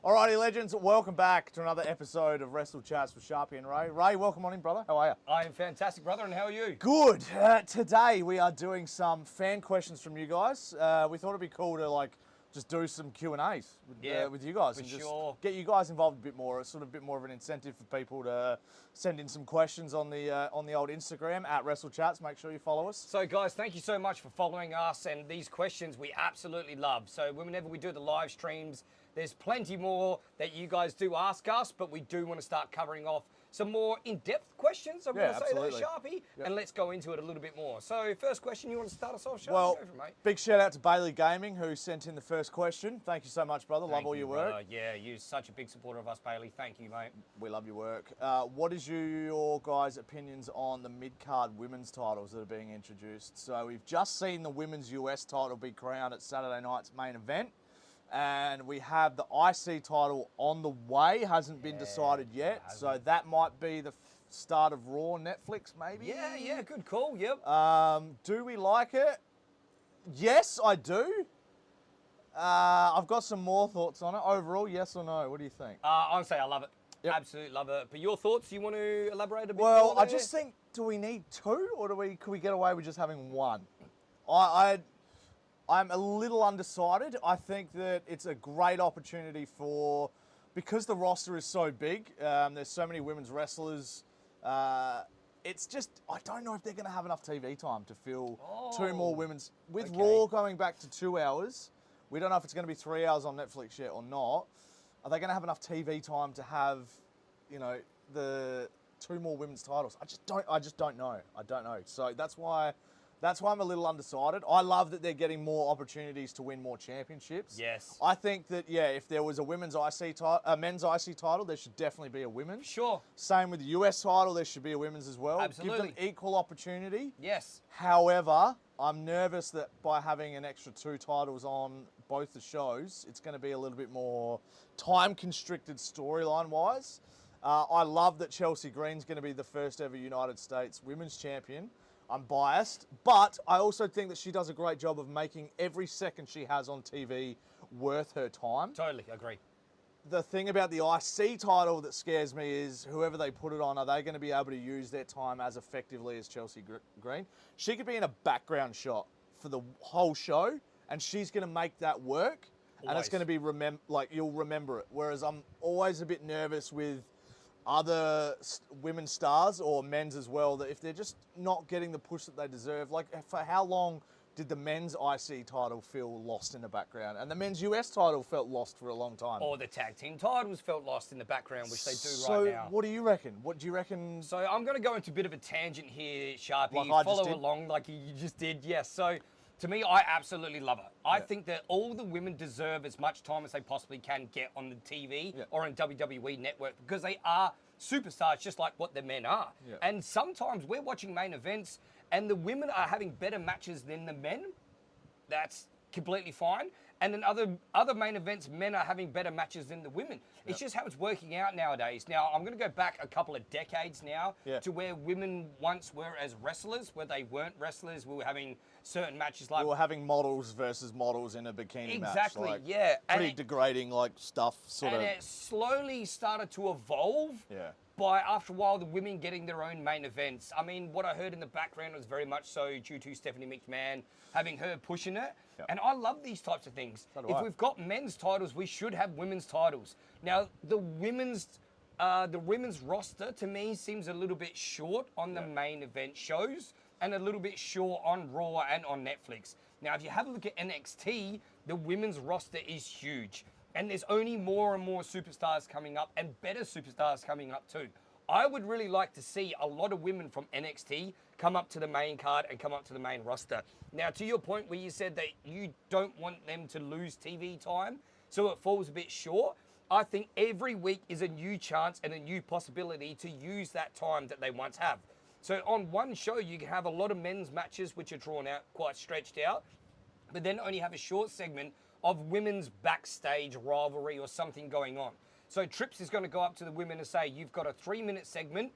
Alrighty, legends, welcome back to another episode of WrestleChats with Sharpy and Ray. Ray, welcome on in, brother. How are you? I am fantastic, brother, and how are you? Good. Today we are doing some fan questions from you guys. We thought it'd be cool to just do some Q&As with you guys and just get you guys involved a bit more. It's sort of a bit more of an incentive for people to send in some questions on the old Instagram at WrestleChats. Make sure you follow us. So, guys, thank you so much for following us, and these questions we absolutely love. So, whenever we do the live streams, there's plenty more that you guys do ask us, but we do want to start covering off some more in-depth questions. I'm going to say that, Sharpy, and let's go into it a little bit more. So, first question, you want to start us off, Sharpy? Well, go for it, mate. Big shout out to Bailey Gaming who sent in the first question. Thank you so much, brother. Love all your work. Yeah, you're such a big supporter of us, Bailey. Thank you, mate. We love your work. What is your guys' opinions on the mid-card women's titles that are being introduced? So we've just seen the women's US title be crowned at Saturday night's main event. And we have the IC title on the way, hasn't been decided yet. So that might be the start of Raw Netflix, maybe? Yeah, good call, yep. Do we like it? Yes, I do. I've got some more thoughts on it. Overall, yes or no? What do you think? Honestly, I love it. Yep. Absolutely love it. But your thoughts, you want to elaborate a bit more? Well, I just think, do we need two, or could we get away with just having one? I'm a little undecided. I think that it's a great opportunity because the roster is so big, there's so many women's wrestlers, it's just, I don't know if they're going to have enough TV time to fill two more women's. With Raw going back to 2 hours, we don't know if it's going to be 3 hours on Netflix yet or not. Are they going to have enough TV time to have, the two more women's titles? I just don't know. I don't know. So that's why I'm a little undecided. I love that they're getting more opportunities to win more championships. Yes. I think that, if there was a men's IC title, there should definitely be a women's. Sure. Same with the US title, there should be a women's as well. Absolutely. Give them equal opportunity. Yes. However, I'm nervous that by having an extra two titles on both the shows, it's going to be a little bit more time-constricted storyline-wise. I love that Chelsea Green's going to be the first ever United States women's champion. I'm biased, but I also think that she does a great job of making every second she has on TV worth her time. Totally, agree. The thing about the IC title that scares me is whoever they put it on, are they going to be able to use their time as effectively as Chelsea Green? She could be in a background shot for the whole show, and she's going to make that work, and it's going to be, you'll remember it. Whereas I'm always a bit nervous with other women's stars or men's as well, that if they're just not getting the push that they deserve, for how long did the men's IC title feel lost in the background? And the men's US title felt lost for a long time. Or the tag team titles felt lost in the background, which they do right now. So what do you reckon? What do you reckon? So I'm going to go into a bit of a tangent here, Sharpy. Follow along like you just did. Yes. So to me, I absolutely love it. I think that all the women deserve as much time as they possibly can get on the TV or on WWE Network, because they are superstars just like what the men are. Yeah. And sometimes we're watching main events and the women are having better matches than the men. That's completely fine. And then other main events, men are having better matches than the women. It's just how it's working out nowadays. Now, I'm going to go back a couple of decades now to where women once were as wrestlers, where they weren't wrestlers. We were having certain matches like... We were having models versus models in a bikini match. Exactly, yeah. Pretty degrading stuff, sort of. And it slowly started to evolve. Yeah. By after a while, the women getting their own main events. I mean, what I heard in the background was very much so due to Stephanie McMahon having her pushing it. Yep. And I love these types of things. If we've got men's titles, we should have women's titles. Now, the women's roster to me seems a little bit short on the main event shows and a little bit short on Raw and on Netflix. Now, if you have a look at NXT, the women's roster is huge. And there's only more and more superstars coming up and better superstars coming up too. I would really like to see a lot of women from NXT come up to the main card and come up to the main roster. Now, to your point where you said that you don't want them to lose TV time, so it falls a bit short, I think every week is a new chance and a new possibility to use that time that they once have. So on one show, you can have a lot of men's matches which are drawn out, quite stretched out, but then only have a short segment of women's backstage rivalry or something going on. So Trips is going to go up to the women and say, you've got a 3-minute segment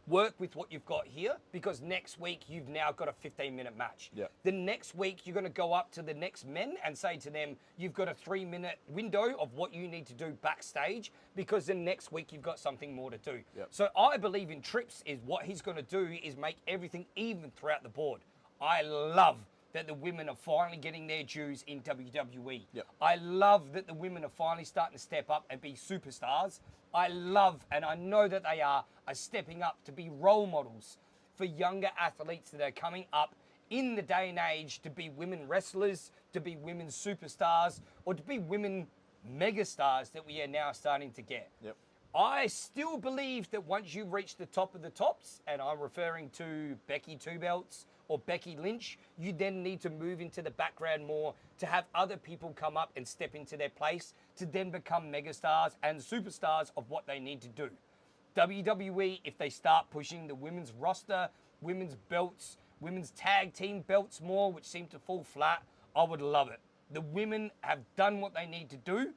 work with what you've got here, because next week you've now got a 15-minute match. Yep. The next week you're going to go up to the next men and say to them, you've got a 3-minute window of what you need to do backstage, because the next week you've got something more to do. Yep. So I believe in Trips is what he's going to do is make everything even throughout the board. I love that the women are finally getting their dues in WWE. Yep. I love that the women are finally starting to step up and be superstars. I love, and I know that they are stepping up to be role models for younger athletes that are coming up in the day and age to be women wrestlers, to be women superstars, or to be women megastars that we are now starting to get. Yep. I still believe that once you reach the top of the tops, and I'm referring to Becky Two Belts or Becky Lynch, you then need to move into the background more to have other people come up and step into their place to then become megastars and superstars of what they need to do. WWE, if they start pushing the women's roster, women's belts, women's tag team belts more, which seem to fall flat, I would love it. The women have done what they need to do,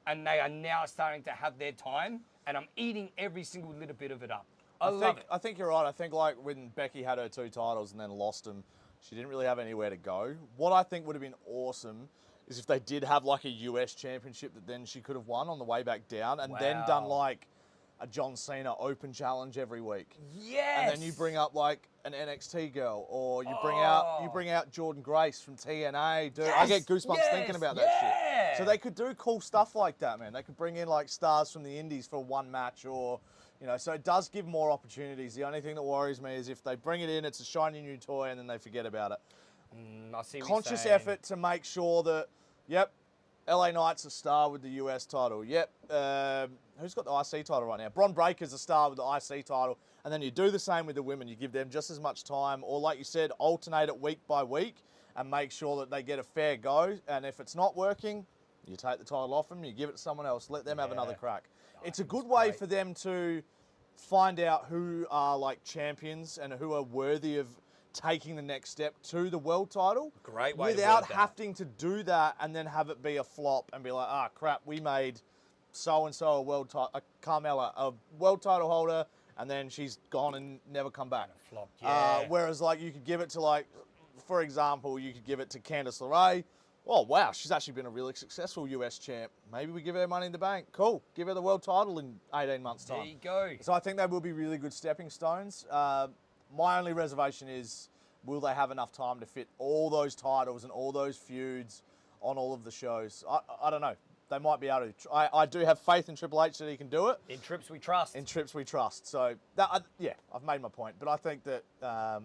and they are now starting to have their time, and I'm eating every single little bit of it up. I love it. I think you're right. I think like when Becky had her 2 titles and then lost them, she didn't really have anywhere to go. What I think would have been awesome is if they did have like a US championship that then she could have won on the way back down, and then done like a John Cena open challenge every week. Yes. And then you bring up like an NXT girl, or you bring out Jordan Grace from TNA. Dude, I get goosebumps thinking about that shit. So they could do cool stuff like that, man. They could bring in like stars from the indies for one match, or so it does give more opportunities. The only thing that worries me is if they bring it in, it's a shiny new toy, and then they forget about it. I see what Conscious you're saying. effort to make sure that, yep, LA Knight's a star with the US title. Yep, who's got the IC title right now? Bron Breakker's a star with the IC title. And then you do the same with the women. You give them just as much time, or like you said, alternate it week by week and make sure that they get a fair go. And if it's not working, you take the title off them, you give it to someone else, let them have another crack. It's a good way for them to find out who are like champions and who are worthy of taking the next step to the world title. Great way without to word that. having to do that and then have it be a flop and be like, ah, crap, we made so-and-so a world title, Carmella, a world title holder, and then she's gone and never come back. Flopped, yeah. Whereas like you could give it to like, for example, you could give it to Candice LeRae. Oh, wow, she's actually been a really successful US champ. Maybe we give her Money in the Bank. Cool. Give her the world title in 18 months' time. There you go. So I think they will be really good stepping stones. My only reservation is, will they have enough time to fit all those titles and all those feuds on all of the shows? I don't know. They might be able to. I do have faith in Triple H that he can do it. In Trips we trust. In Trips we trust. So, yeah, I've made my point. But I think that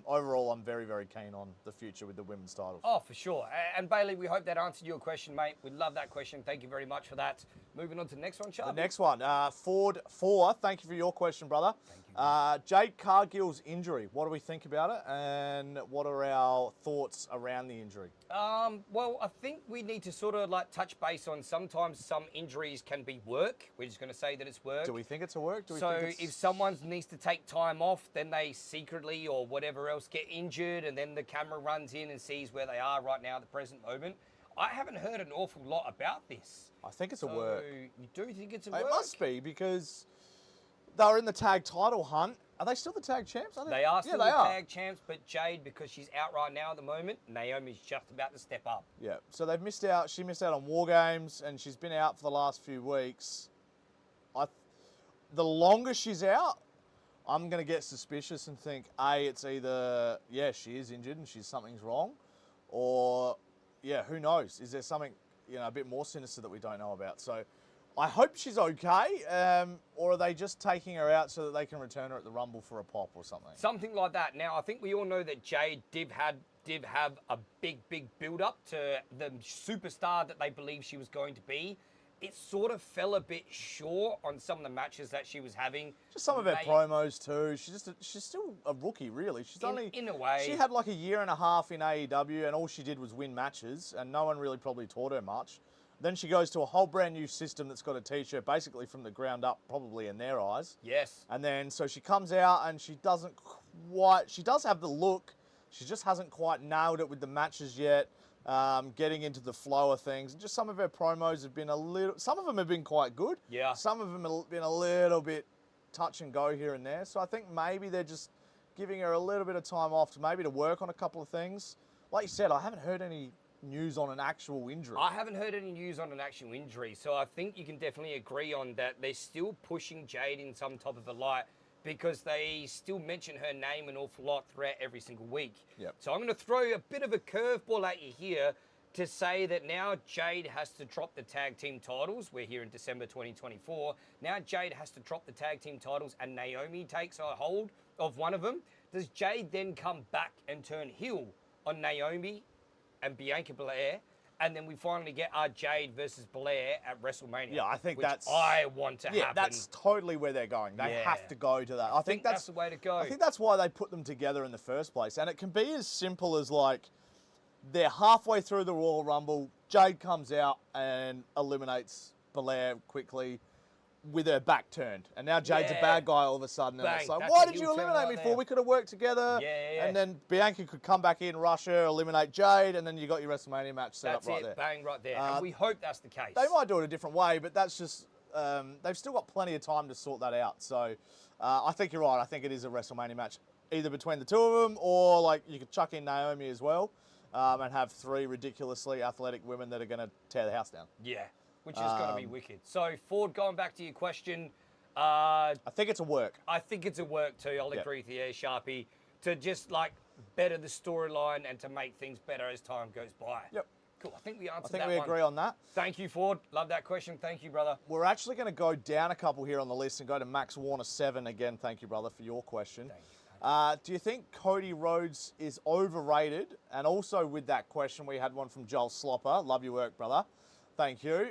overall I'm very, very keen on the future with the women's titles. Oh, for sure. And Bailey, we hope that answered your question, mate. We love that question. Thank you very much for that. Moving on to the next one, Sharpy. The next one, Ford 4. Thank you for your question, brother. Jade Cargill's injury. What do we think about it? And what are our thoughts around the injury? Well, I think we need to sort of like touch base on sometimes some injuries can be work. We're just going to say that it's work. Do we think it's a work? If someone needs to take time off, then they secretly or whatever else get injured, and then the camera runs in and sees where they are right now at the present moment. I haven't heard an awful lot about this. I think it's a work. You do think it's a work? It must be, because they were in the tag title hunt. Are they still the tag champs? They are still the tag champs, but Jade, because she's out right now at the moment, Naomi's just about to step up. Yeah, so they've missed out. She missed out on War Games, and she's been out for the last few weeks. The longer she's out, I'm going to get suspicious and think, A, it's either, yeah, she is injured and something's wrong, or, yeah, who knows? Is there something, a bit more sinister that we don't know about? So I hope she's okay, or are they just taking her out so that they can return her at the Rumble for a pop or something? Something like that. Now, I think we all know that Jade did have a big build-up to the superstar that they believe she was going to be. It sort of fell a bit short on some of the matches that she was having. Just some of her promos too. She's still a rookie, really. She's in a way. She had like a year and a half in AEW, and all she did was win matches, and no one really probably taught her much. Then she goes to a whole brand new system that's got to teach her basically from the ground up, probably in their eyes. Yes. And then so she comes out and she does have the look. She just hasn't quite nailed it with the matches yet. Getting into the flow of things. And just some of her promos have been some of them have been quite good. Yeah. Some of them have been a little bit touch and go here and there. So I think maybe they're just giving her a little bit of time off to work on a couple of things. Like you said, I haven't heard any news on an actual injury. I haven't heard any news on an actual injury, so I think you can definitely agree on that. They're still pushing Jade in some type of a light because they still mention her name an awful lot throughout every single week. Yep. So I'm going to throw a bit of a curveball at you here to say that now Jade has to drop the tag team titles. We're here in December 2024. Now Jade has to drop the tag team titles and Naomi takes a hold of one of them. Does Jade then come back and turn heel on Naomi and Bianca Belair, and then we finally get our Jade versus Belair at WrestleMania? Yeah, I think which I want to happen. Yeah, that's totally where they're going. They have to go to that. I think that's the way to go. I think that's why they put them together in the first place. And it can be as simple as like they're halfway through the Royal Rumble, Jade comes out and eliminates Belair quickly with her back turned. And now Jade's a bad guy all of a sudden. And it's like, why did you eliminate me for? We could have worked together. And then Bianca could come back in, rush her, eliminate Jade, and then you got your WrestleMania match set up right there. Bang, right there. And we hope that's the case. They might do it a different way, but that's just, they've still got plenty of time to sort that out. So I think you're right. I think it is a WrestleMania match, either between the two of them or like you could chuck in Naomi as well and have three ridiculously athletic women that are going to tear the house down. Yeah. Which is going to be wicked. So, Ford, going back to your question. I think it's a work. I think it's a work too. I'll agree with you there, Sharpy. To just like better the storyline and to make things better as time goes by. Yep. Cool. I think we answered that I think we agree on that. Thank you, Ford. Love that question. Thank you, brother. We're actually going to go down a couple here on the list and go to Max Warner 7 again. Thank you, brother, for your question. Thank you. Do you think Cody Rhodes is overrated? And also with that question, we had one from Joel Slopper. Love your work, brother. Thank you.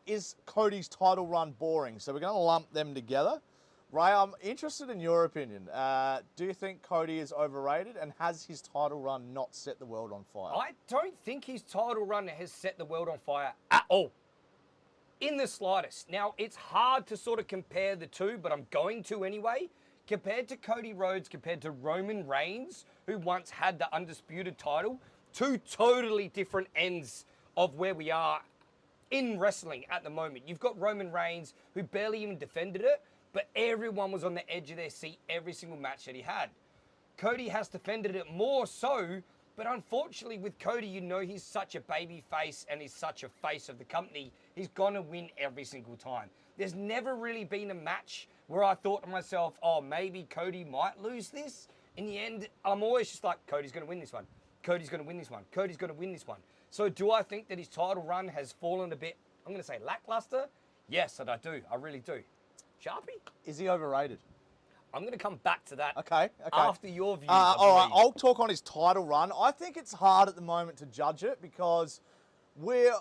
Is Cody's title run boring? So we're going to lump them together. Ray, I'm interested in your opinion. Do you think Cody is overrated, and has his title run not set the world on fire? I don't think his title run has set the world on fire at all. In the slightest. Now, it's hard to sort of compare the two, but I'm going to anyway. Compared to Cody Rhodes, compared to Roman Reigns, who once had the undisputed title, two totally different ends of where we are in wrestling at the moment. You've got Roman Reigns, who barely even defended it, but everyone was on the edge of their seat every single match that he had. Cody has defended it more so, but unfortunately with Cody, you know he's such a baby face and he's such a face of the company. He's gonna win every single time. There's never really been a match where I thought to myself, oh, maybe Cody might lose this. In the end, I'm always just like, Cody's gonna win this one. Cody's gonna win this one. Cody's gonna win this one. So do I think that his title run has fallen a bit, I'm going to say lackluster? Yes, and I do. I really do. Sharpy? Is he overrated? I'm going to come back to that after your views. All right, I'll talk on his title run. I think it's hard at the moment to judge it because we're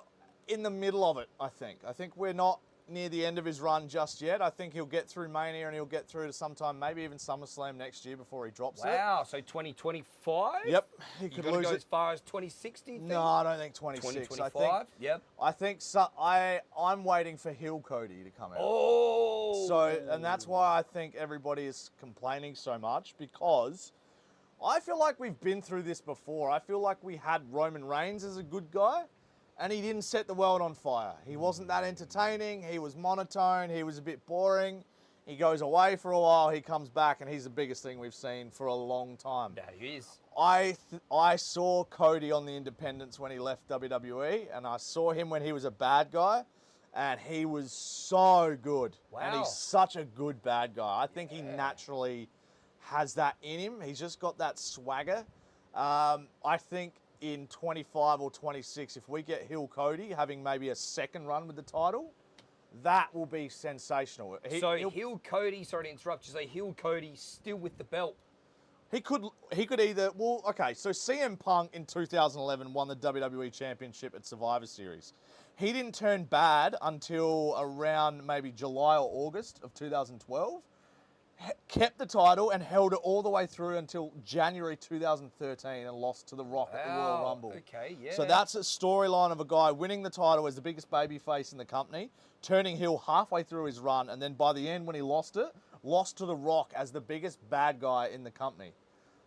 in the middle of it, I think. I think we're not near the end of his run just yet. I think he'll get through Mania and he'll get through to sometime, maybe even SummerSlam next year before he drops it. Wow, so 2025? Yep, he could lose go it as far as 2060? No, I don't think 26. 2025? Yep. I think I'm waiting for heel Cody to come out. Oh! So, and that's why I think everybody is complaining so much, because I feel like we've been through this before. I feel like we had Roman Reigns as a good guy, and he didn't set the world on fire. He wasn't that entertaining. He was monotone. He was a bit boring. He goes away for a while. He comes back, and he's the biggest thing we've seen for a long time. Yeah, he is. I saw Cody on the independents when he left WWE, and I saw him when he was a bad guy, and he was so good. Wow. And he's such a good bad guy. I think he naturally has that in him. He's just got that swagger. I think in 25 or 26, if we get heel Cody having maybe a second run with the title, that will be sensational. Heel Cody, sorry to interrupt you, so heel Cody still with the belt. He could either, well, okay, so CM Punk in 2011 won the WWE Championship at Survivor Series. He didn't turn bad until around maybe July or August of 2012. Kept the title and held it all the way through until January 2013 and lost to The Rock at the Royal Rumble. Okay, yeah. So that's a storyline of a guy winning the title as the biggest babyface in the company, turning heel halfway through his run, and then by the end when he lost it, lost to The Rock as the biggest bad guy in the company.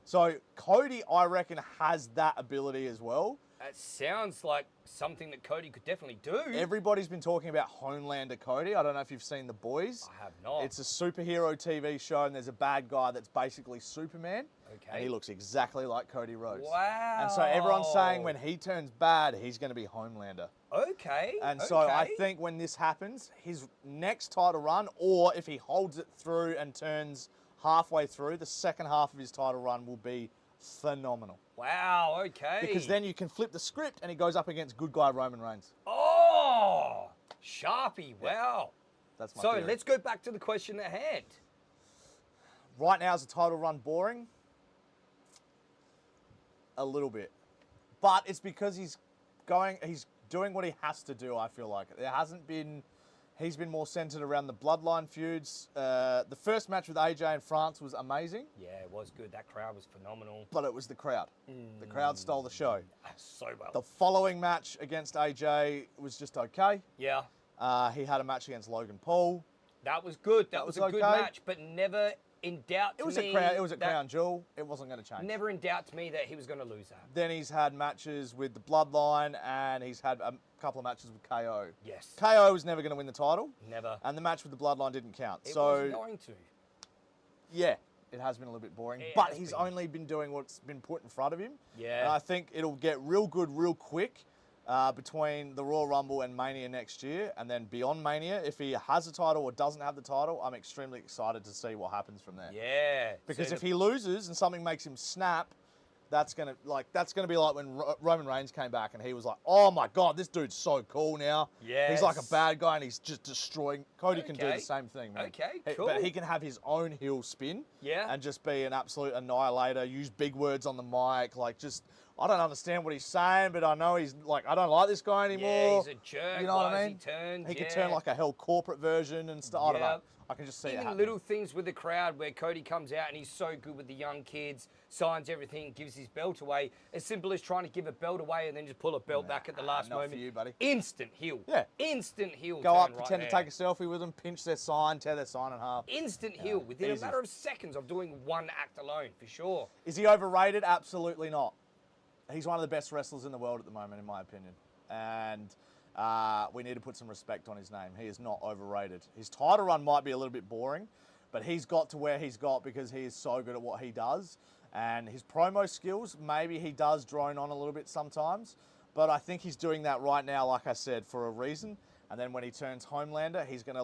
So Cody, I reckon, has that ability as well. That sounds like something that Cody could definitely do. Everybody's been talking about Homelander Cody. I don't know if you've seen The Boys. I have not. It's a superhero TV show, and there's a bad guy that's basically Superman. Okay. And he looks exactly like Cody Rhodes. Wow. And so everyone's saying when he turns bad, he's going to be Homelander. Okay. And so I think when this happens, his next title run, or if he holds it through and turns halfway through, the second half of his title run will be phenomenal. Wow, okay. Because then you can flip the script and he goes up against good guy Roman Reigns. Oh, Sharpy, wow. That's my So theory. let's go back to the question at hand. Right now is the title run boring? A little bit. But it's because he's doing what he has to do, I feel like. He's been more centered around the bloodline feuds. The first match with AJ in France was amazing. Yeah, it was good. That crowd was phenomenal. But it was the crowd. The crowd stole the show. So well. The following match against AJ was just okay. Yeah. He had a match against Logan Paul. That was good. That was a good okay. match, but never in doubt to me. It was a crown jewel. It wasn't going to change. Never in doubt to me that he was going to lose that. Then he's had matches with the Bloodline, and he's had a couple of matches with KO. Yes. KO was never going to win the title. Never. And the match with the Bloodline didn't count. It so was going to. yeah, it has been a little bit boring. It But has he's been. only been doing what's been put in front of him. Yeah. And I think it'll get real good real quick between the Royal Rumble and Mania next year. And then beyond Mania, if he has a title or doesn't have the title, I'm extremely excited to see what happens from there. Yeah. Because So if he loses and something makes him snap, that's gonna be like when Roman Reigns came back and he was like, "Oh my God, this dude's so cool now. He's like a Yes. bad guy and he's just destroying." Cody can do Okay. the same thing, man. Okay, But cool. he can have his own heel spin, Yeah. and just be an absolute annihilator. Use big words on the mic, I don't understand what he's saying, but I know he's like, I don't like this guy anymore. Yeah, he's a jerk. You know what Why I has mean? He turned. He could Yeah. turn like a hell corporate version and stuff. I don't know. Yep. I can just see it Even happening. little things with the crowd where Cody comes out and he's so good with the young kids, signs everything, gives his belt away. As simple as trying to give a belt away and then just pull a belt back at the last not moment. for you, buddy. Instant heel. Yeah. Instant heel. Go up, turn pretend right to take a selfie with them, pinch their sign, tear their sign in half. Instant heel within easy. a matter of seconds of doing one act alone, for sure. Is he overrated? Absolutely not. He's one of the best wrestlers in the world at the moment, in my opinion. And we need to put some respect on his name. He is not overrated. His title run might be a little bit boring, but he's got to where he's got because he is so good at what he does. And his promo skills, maybe he does drone on a little bit sometimes, but I think he's doing that right now, like I said, for a reason. And then when he turns Homelander, he's gonna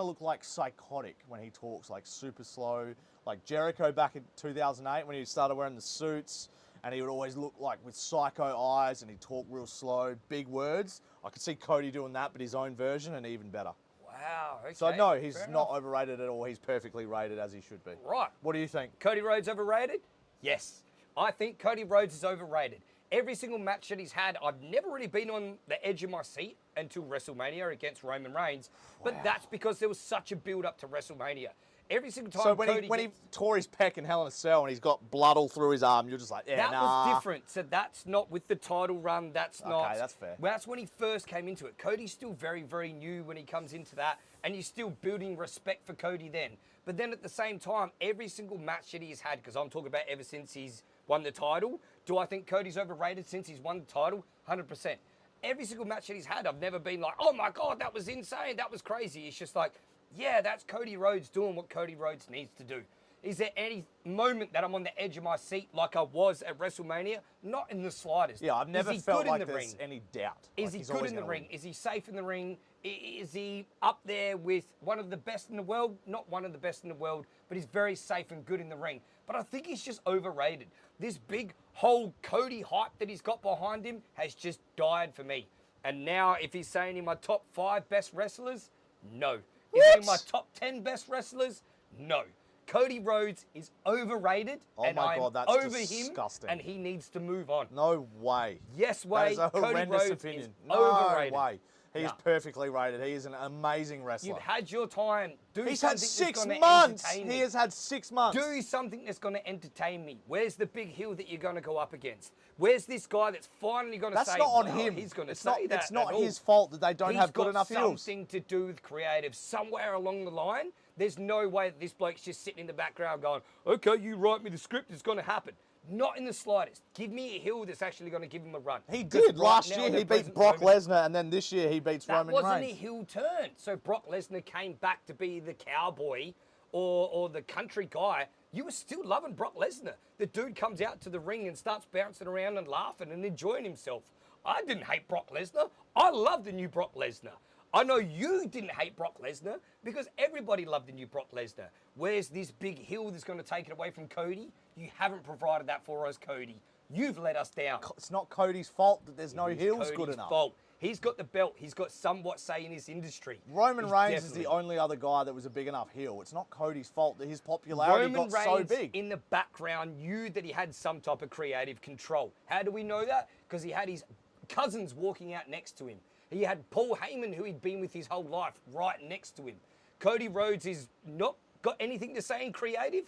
look like psychotic when he talks, like super slow, like Jericho back in 2008 when he started wearing the suits, and he would always look like with psycho eyes, and he'd talk real slow, big words. I could see Cody doing that, but his own version, and even better. Wow. Okay. So no, he's fair not enough. overrated at all. He's perfectly rated as he should be. Right. What do you think? Cody Rhodes overrated? Yes. I think Cody Rhodes is overrated. Every single match that he's had, I've never really been on the edge of my seat until WrestleMania against Roman Reigns. But that's because there was such a build-up to WrestleMania. Every single time So when Cody he tore his pec in Hell in a Cell and he's got blood all through his arm, you're just like, yeah, that nah. was different. So that's not with the title run. That's not. Okay, that's fair. Well, that's when he first came into it. Cody's still very, very new when he comes into that, and you're still building respect for Cody then. But then at the same time, every single match that he's had, because I'm talking about ever since he's won the title, do I think Cody's overrated since he's won the title? 100%. Every single match that he's had, I've never been like, oh my God, that was insane, that was crazy. It's just like, yeah, that's Cody Rhodes doing what Cody Rhodes needs to do. Is there any moment that I'm on the edge of my seat like I was at WrestleMania? Not in the slightest. Yeah, I've never Is he felt good like in the there's ring? any doubt. Is Like, he he's good always in the gonna ring? win. Is he safe in the ring? Is he up there with one of the best in the world? Not one of the best in the world, but he's very safe and good in the ring. But I think he's just overrated. This big whole Cody hype that he's got behind him has just died for me. And now if he's saying in my top 5 best wrestlers, no. Is he in my top 10 best wrestlers? No. Cody Rhodes is overrated, Oh and my I'm God, that's over disgusting. him, and he needs to move on. No way. Yes That way. is a Cody horrendous Rhodes opinion. is No overrated. way. He is No. perfectly rated. He is an amazing wrestler. You've had your time. Do He's something had 6 that's gonna months. entertain me. He has had 6 months. Do something that's going to entertain me. Where's the big heel that you're going to go up against? Where's this guy that's finally going to That's say, not on well, him. he's going to It's say not, that It's not at all. his fault that they don't He's have good got enough heels. something to do with creative. Somewhere along the line, there's no way that this bloke's just sitting in the background going, okay, you write me the script, it's going to happen. Not in the slightest. Give me a heel that's actually going to give him a run. He 'Cause did. right Last now, year the he beat present Brock moment- Lesnar, and then this year he beats That Roman wasn't Reigns. a heel turn. So Brock Lesnar came back to be the cowboy or the country guy. You were still loving Brock Lesnar. The dude comes out to the ring and starts bouncing around and laughing and enjoying himself. I didn't hate Brock Lesnar. I love the new Brock Lesnar. I know you didn't hate Brock Lesnar because everybody loved the new Brock Lesnar. Where's this big heel that's going to take it away from Cody? You haven't provided that for us, Cody. You've let us down. It's not Cody's fault that there's no It's heels good Cody's enough. fault. He's got the belt. He's got somewhat say in this industry. Roman He's Reigns is definitely- the only other guy that was a big enough heel. It's not Cody's fault that his popularity Roman got so Reigns big. in the background knew that he had some type of creative control. How do we know that? Because he had his cousins walking out next to him. He had Paul Heyman, who he'd been with his whole life, right next to him. Cody Rhodes is not got anything to say in creative.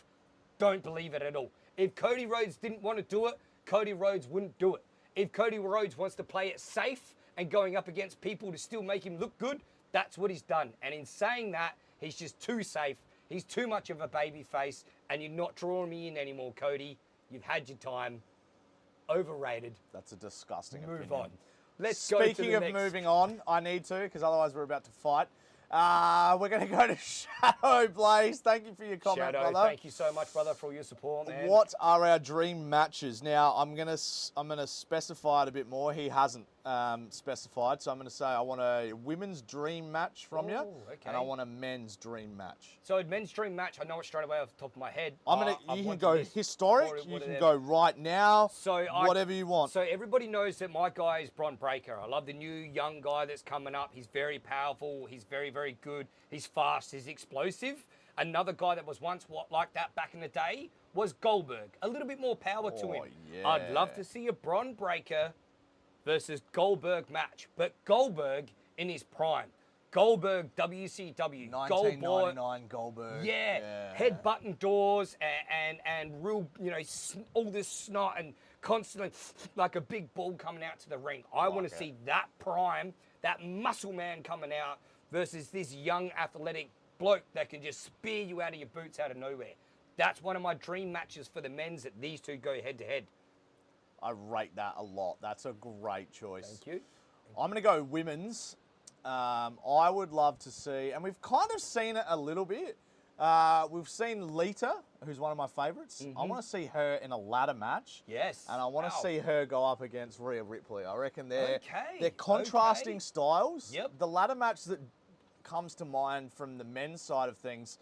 Don't believe it at all. If Cody Rhodes didn't want to do it, Cody Rhodes wouldn't do it. If Cody Rhodes wants to play it safe and going up against people to still make him look good, that's what he's done. And in saying that, he's just too safe. He's too much of a baby face, and you're not drawing me in anymore, Cody. You've had your time. Overrated. That's a disgusting Move opinion. on. Let's go to Speaking the of next. moving on, I need to, because otherwise we're about to fight. We're going to go to Shadow Blaze. Thank you for your comment, Shadow, brother. thank you so much, brother, for all your support, man. What are our dream matches? Now, I'm gonna specify it a bit more. He hasn't specified, so I'm gonna say I want a women's dream match from you, Ooh, okay. and I want a men's dream match. So, men's dream match, I know it straight away off the top of my head. You can wanted go this- historic, what you are can them? go right now, So whatever you want. So everybody knows that my guy is Bron Breakker. I love the new young guy that's coming up. He's very powerful. He's very, very good. He's fast. He's explosive. Another guy that was once like that back in the day was Goldberg. A little bit more power to him. I'd yeah. love to see a Bron Breakker versus Goldberg match, but Goldberg in his prime. Goldberg WCW. 1999 Goldberg. Yeah, head button doors and real, all this snot and constantly like a big ball coming out to the ring. I want to see that prime, that muscle man coming out versus this young athletic bloke that can just spear you out of your boots out of nowhere. That's one of my dream matches for the men's that these two go head to head. I rate that a lot. That's a great choice. Thank you. I'm going to go women's. I would love to see, and we've kind of seen it a little bit. We've seen Lita, who's one of my favorites. I want to see her in a ladder match. Yes. And I want to see her go up against Rhea Ripley. I reckon they're Okay, contrasting okay. styles. Yep. The ladder match that comes to mind from the men's side of things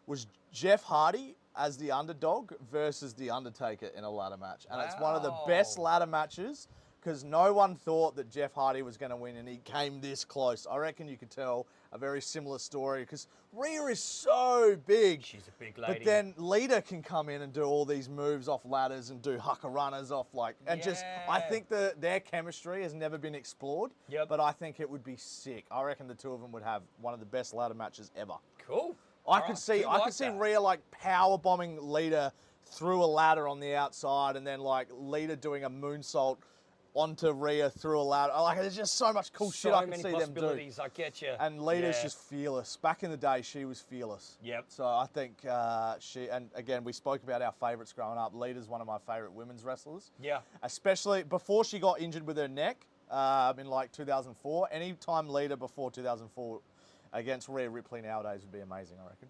was Jeff Hardy as the underdog versus The Undertaker in a ladder match. And it's one of the best Wow. ladder matches because no one thought that Jeff Hardy was going to win and he came this close. I reckon you could tell a very similar story because Rhea is so big. She's a big lady. But then Lita can come in and do all these moves off ladders and do haka runners off I Yeah. think their chemistry has never been explored. Yep. But I think it would be sick. I reckon the two of them would have one of the best ladder matches ever. Cool. I could see that. Rhea like power bombing Lita through a ladder on the outside, and then like Lita doing a moonsault onto Rhea through a ladder. Like there's just so much cool shit I can see them do. possibilities. I get you. And Lita's just fearless. Back in the day, she was fearless. Yep. So I think and again, we spoke about our favourites growing up. Lita's one of my favourite women's wrestlers. Yeah. Especially before she got injured with her neck in like 2004. Any time Lita before 2004 against Rhea Ripley nowadays would be amazing, I reckon.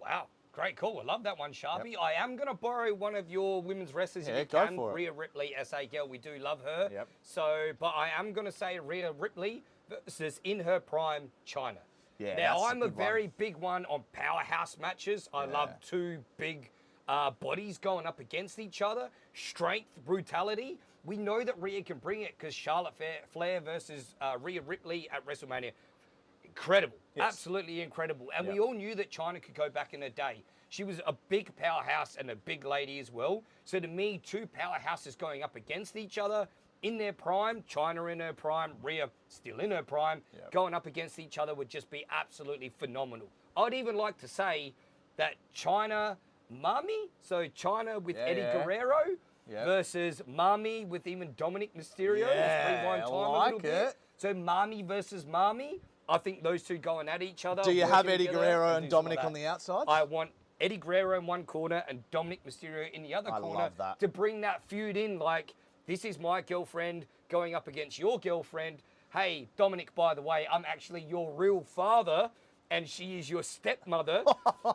Wow. Great call. I love that one, Sharpy. I am going to borrow one of your women's wrestlers if you go can. for it. Rhea Ripley, SA girl. We do love her. Yep. So, but I am going to say Rhea Ripley versus in her prime, China. Yeah, Now, that's a I'm a good one. very big one on powerhouse matches. I love two big bodies going up against each other. Strength, brutality. We know that Rhea can bring it because Charlotte Flair versus Rhea Ripley at WrestleMania. Incredible. Yes. Absolutely incredible. And we all knew that China could go back in her day. She was a big powerhouse and a big lady as well. So to me, two powerhouses going up against each other in their prime, China in her prime, Rhea still in her prime, going up against each other would just be absolutely phenomenal. I'd even like to say that China Mami, so China with Eddie Guerrero versus Mami with even Dominic Mysterio. Let's rewind time a little bit. So Mami versus Mami. I think those two going at each other. Do you have working Eddie together, Guerrero do and some of Dominic that. on the outside? I want Eddie Guerrero in one corner and Dominic Mysterio in the other corner. Love that. To bring that feud in, like, this is my girlfriend going up against your girlfriend. Hey, Dominic, by the way, I'm actually your real father, and she is your stepmother.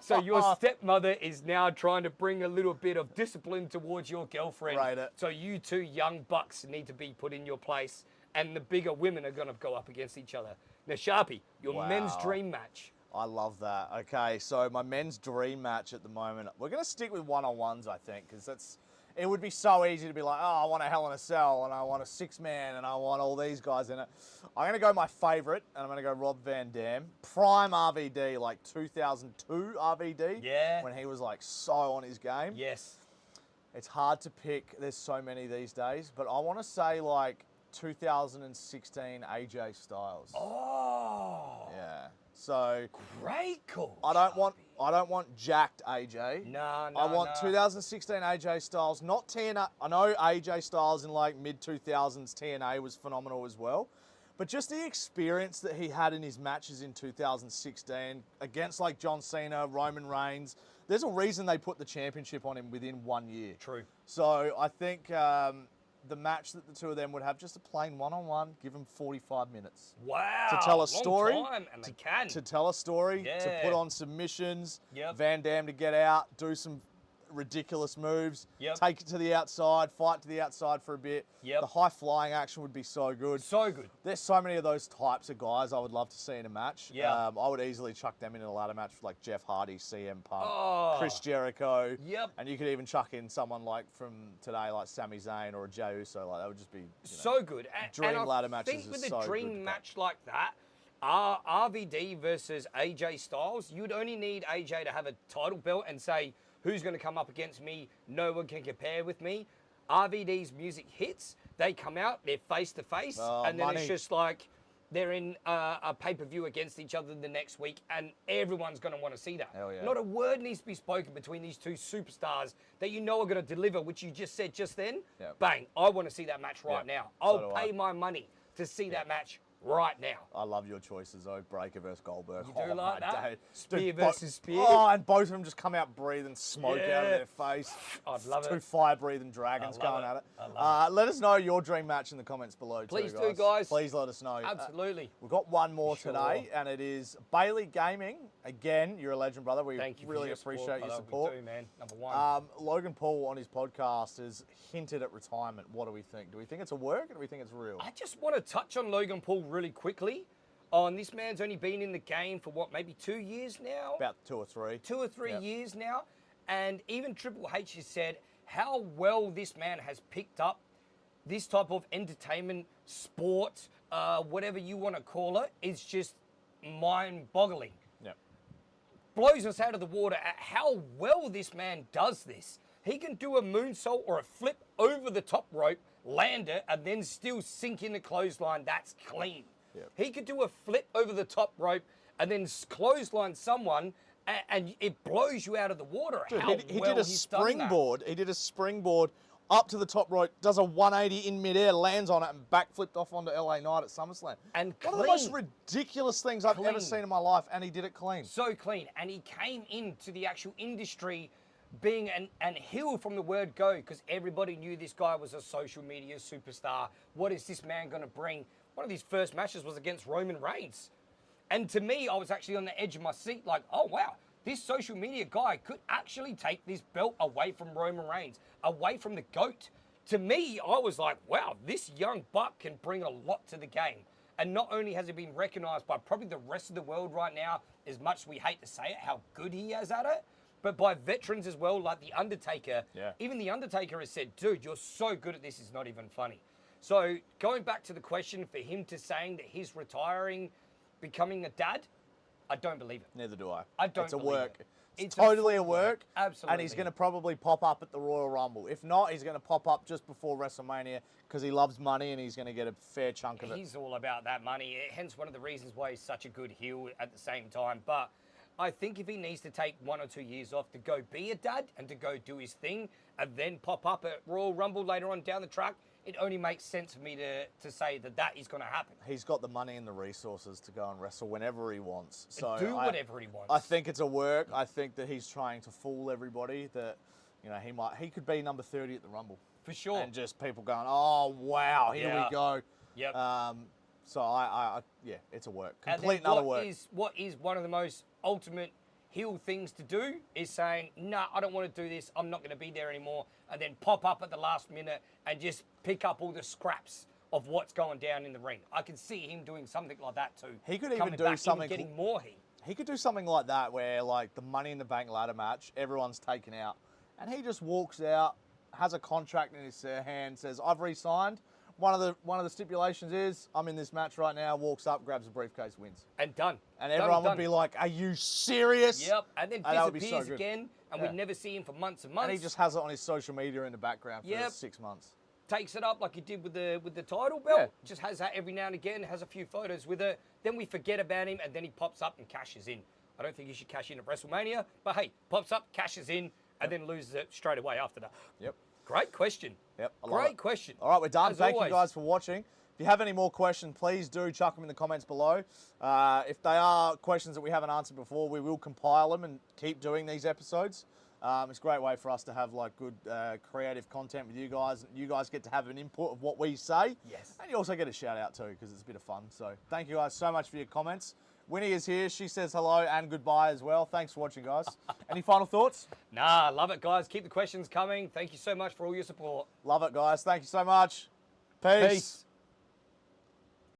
So your stepmother is now trying to bring a little bit of discipline towards your girlfriend. Right. So you two young bucks need to be put in your place, and the bigger women are going to go up against each other. Now, Sharpy, your men's dream match. I love that. Okay, so my men's dream match at the moment, we're going to stick with one-on-ones, I think, because it would be so easy to be like, oh, I want a Hell in a Cell, and I want a six-man, and I want all these guys in it. I'm going to go my favourite, and I'm going to go Rob Van Dam. Prime RVD, like 2002 RVD. Yeah. When he was like so on his game. Yes. It's hard to pick. There's so many these days, but I want to say like 2016 AJ Styles. Oh. Yeah. So great call. I don't want jacked AJ. No. I want 2016 AJ Styles, not TNA. I know AJ Styles in like mid 2000s TNA was phenomenal as well, but just the experience that he had in his matches in 2016 against like John Cena, Roman Reigns. There's a reason they put the championship on him within 1 year. True. So I think the match that the two of them would have, just a plain one-on-one, give them 45 minutes. Wow. To tell a long story. time, and they can. To tell a story, Yeah. to put on submissions, Yep. Van Dam to get out, do some ridiculous moves, Yep. take it to the outside, fight to the outside for a bit. Yep. The high-flying action would be so good. So good. There's so many of those types of guys I would love to see in a match. Yeah. I would easily chuck them in a ladder match with like Jeff Hardy, CM Punk, Oh. Chris Jericho. Yep. And you could even chuck in someone like from today, like Sami Zayn or a Jey Uso. Like that would just be So good. dream and ladder I matches think is with a so good dream to match like that, RVD versus AJ Styles, you'd only need AJ to have a title belt and say, who's going to come up against me? No one can compare with me. RVD's music hits, they come out, they're face to face, and then it's just like they're in a pay-per-view against each other the next week, and everyone's going to want to see that. Hell yeah. Not a word needs to be spoken between these two superstars that you know are going to deliver, which you just said just then. Yep. Bang, I want to see that match right now. I'll do pay I. my money to see that match right now. I love your choices though. Breaker versus Goldberg. You do like my that? day. Spear Dude, versus spear? Oh, and both of them just come out breathing smoke out Yeah. of their face. I'd love Two it. fire-breathing dragons I love going it. at it. I love Let us know your dream match in the comments below. Please too, do, guys. Please let us know. Absolutely. We've got one more Sure. today, and it is Bailey Gaming. Again, you're a legend, brother. We Thank you really for your appreciate your brother. support. We do, man. Number one. Logan Paul on his podcast has hinted at retirement. What do we think? Do we think it's a work, or do we think it's real? I just want to touch on Logan Paul really quickly. And this man's only been in the game for what, maybe 2 years now? About 2 or 3. 2 or 3 Yep. years now. And even Triple H has said how well this man has picked up this type of entertainment, sport, whatever you want to call it, is just mind-boggling. Yep. Blows us out of the water at how well this man does this. He can do a moonsault or a flip over the top rope, land it, and then still sink in the clothesline. That's clean. Yep. He could do a flip over the top rope and then clothesline someone, and it blows you out of the water. Dude, how he well did a he's done that. springboard. He did a springboard up to the top rope, does a 180 in midair, lands on it, and backflipped off onto LA Knight at SummerSlam. And one of the most clean. ridiculous things I've ever Clean. seen in my life, and he did it clean. So clean. And he came into the actual industry being an heel from the word go, because everybody knew this guy was a social media superstar. What is this man going to bring? One of his first matches was against Roman Reigns. And to me, I was actually on the edge of my seat like, oh, wow, this social media guy could actually take this belt away from Roman Reigns, away from the GOAT. To me, I was like, wow, this young buck can bring a lot to the game. And not only has he been recognized by probably the rest of the world right now, as much as we hate to say it, how good he is at it, but by veterans as well, like The Undertaker. Yeah. Even The Undertaker has said, dude, you're so good at this, it's not even funny. So going back to the question, for him to saying that he's retiring, becoming a dad, I don't believe it. Neither do I. I don't It's a believe work. it. It's It's a totally a full work. work. Absolutely. And he's going to probably pop up at the Royal Rumble. If not, he's going to pop up just before WrestleMania because he loves money and he's going to get a fair chunk of it. He's all about that money, hence one of the reasons why he's such a good heel at the same time. But I think if he needs to take 1 or 2 years off to go be a dad and to go do his thing and then pop up at Royal Rumble later on down the track, it only makes sense for me to say that is going to happen. He's got the money and the resources to go and wrestle whenever he wants. So do whatever he wants. I think it's a work. I think that he's trying to fool everybody that, you know, he could be number 30 at the Rumble. For sure. And just people going, oh, wow, here we go. Yep. So yeah, it's a work. Complete another work. What is one of the most ultimate heel things to do is saying, no, I don't want to do this. I'm not going to be there anymore. And then pop up at the last minute and just pick up all the scraps of what's going down in the ring. I can see him doing something like that too. He could even do something, getting more heat. He could do something like that where, like, the Money in the Bank ladder match, everyone's taken out, and he just walks out, has a contract in his hand, says, I've re-signed. One of the stipulations is, I'm in this match right now, walks up, grabs a briefcase, wins. And done. And everyone would be like, are you serious? Yep. And then disappears again, and we'd never see him for months and months. And he just has it on his social media in the background for 6 months. Takes it up like he did with the title belt. Just has that every now and again, has a few photos with it. Then we forget about him, and then he pops up and cashes in. I don't think he should cash in at WrestleMania, but hey, pops up, cashes in, and then loses it straight away after that. Yep. Great question. Yep. Great question. All right, we're done. Thank you guys for watching. If you have any more questions, please do chuck them in the comments below. If they are questions that we haven't answered before, we will compile them and keep doing these episodes. It's a great way for us to have like good creative content with you guys. You guys get to have an input of what we say. Yes. And you also get a shout out too, because it's a bit of fun. So thank you guys so much for your comments. Winnie is here. She says hello and goodbye as well. Thanks for watching, guys. Any final thoughts? Nah, love it, guys. Keep the questions coming. Thank you so much for all your support. Love it, guys. Thank you so much. Peace.